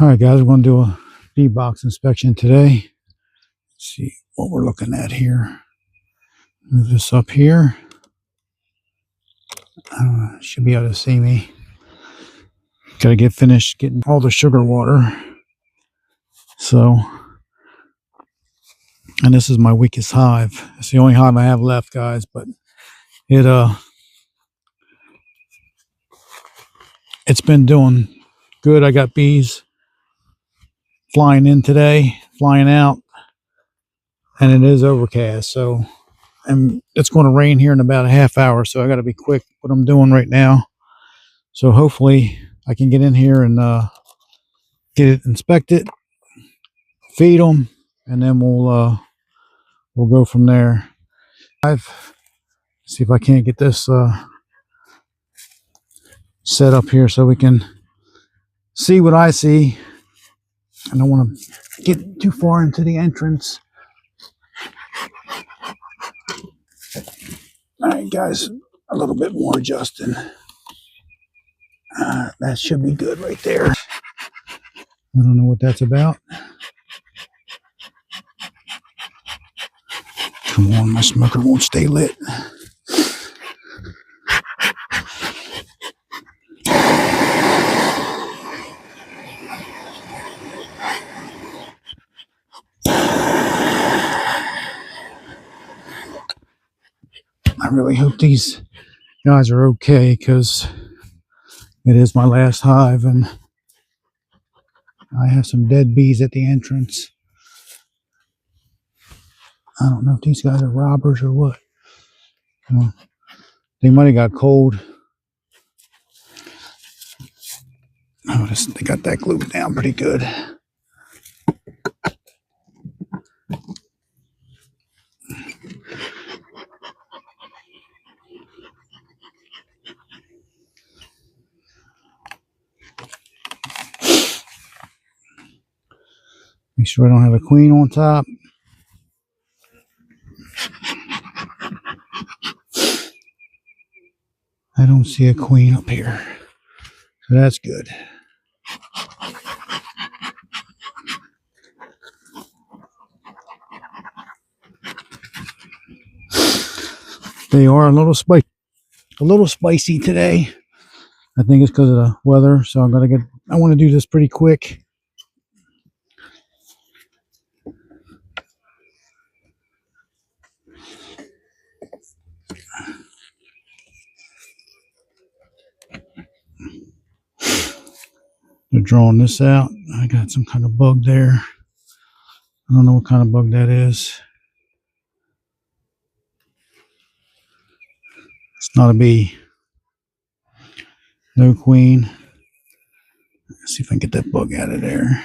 All right, guys, we're going to do a bee box inspection today. Let's see what we're looking at here. Move this up here. Should be able to see me. Got to get finished getting all the sugar water. So, and this is my weakest hive. It's the only hive I have left, guys, but it's been doing good. I got bees flying in today, flying out, and it is overcast. So, and it's going to rain here in about a half hour. So I got to be quick what I'm doing right now. So hopefully I can get in here and get it inspected, feed them, and then we'll go from there. See if I can't get this set up here so we can see what I see. I don't want to get too far into the entrance. All right, guys, a little bit more adjusting. That should be good right there. I don't know what that's about. Come on, my smoker won't stay lit. I really hope these guys are okay because it is my last hive and I have some dead bees at the entrance. I don't know if these guys are robbers or what. They might have got cold. Oh, they got that glued down pretty good. Make sure I don't have a queen on top. I don't see a queen up here. So that's good. They are a little spicy today. I think it's because of the weather, so I want to do this pretty quick. They're drawing this out. I got some kind of bug there. I don't know what kind of bug that is. It's not a bee. No queen. Let's see if I can get that bug out of there.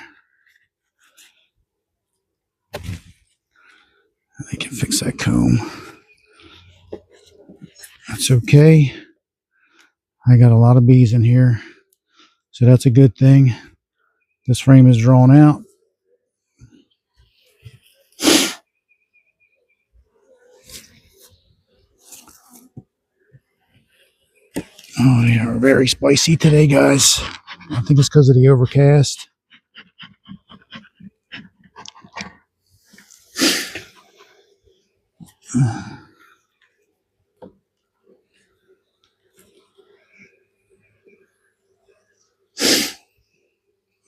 I can fix that comb. That's okay. I got a lot of bees in here, so that's a good thing. This frame is drawn out. Oh, they are very spicy today, guys. I think it's because of the overcast.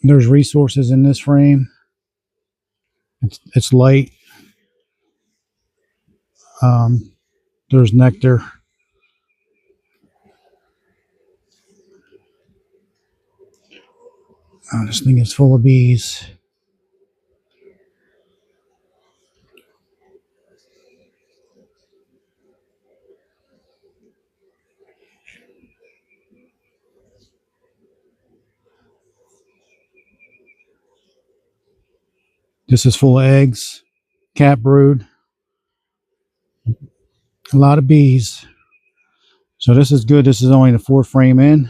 There's resources in this frame. It's light. There's nectar. Oh, this thing is full of bees. This is full of eggs, cat brood, a lot of bees. So this is good. This is only the 4th frame in.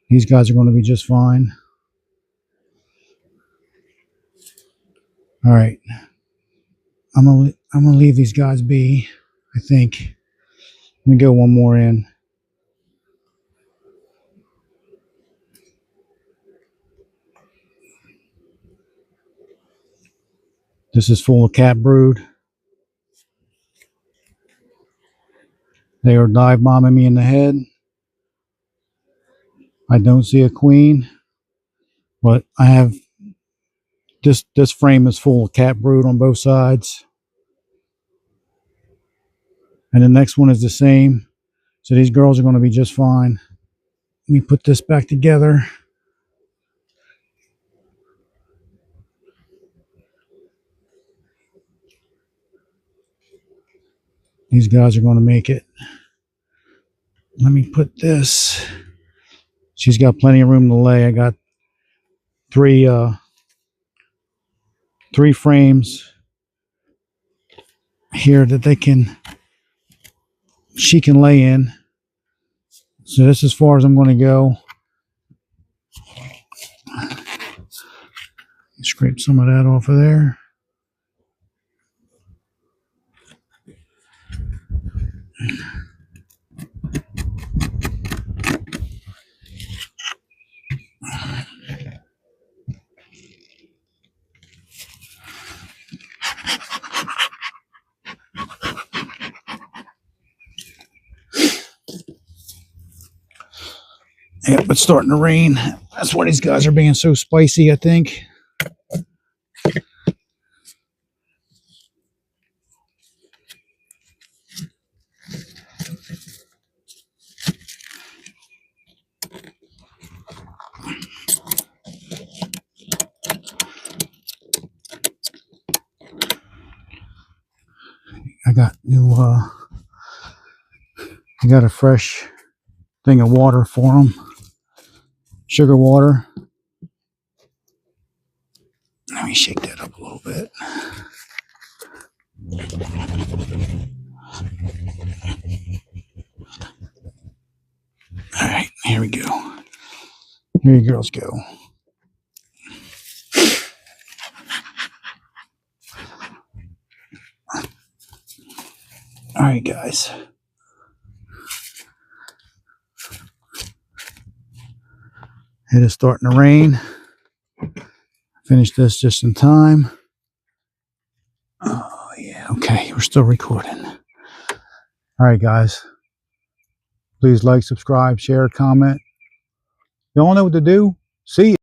These guys are going to be just fine. All right. I'm gonna leave these guys be, I think. Let me go one more in. This is full of cat brood. They are dive bombing me in the head. I don't see a queen, but I have this frame is full of cat brood on both sides. And the next one is the same. So these girls are going to be just fine. Let me put this back together. These guys are going to make it. Let me put this. She's got plenty of room to lay. I got three frames here that she can lay in. So this is as far as I'm going to go. Scrape some of that off of there. Yep, it's starting to rain. That's why these guys are being so spicy, I think. I got I got a fresh thing of water for them. Sugar water. Let me shake that up a little bit. All right, here we go. Here you girls go. All right, guys. It is starting to rain. Finish this just in time. Oh, yeah. Okay, we're still recording. All right, guys. Please like, subscribe, share, comment. Y'all know what to do. See ya.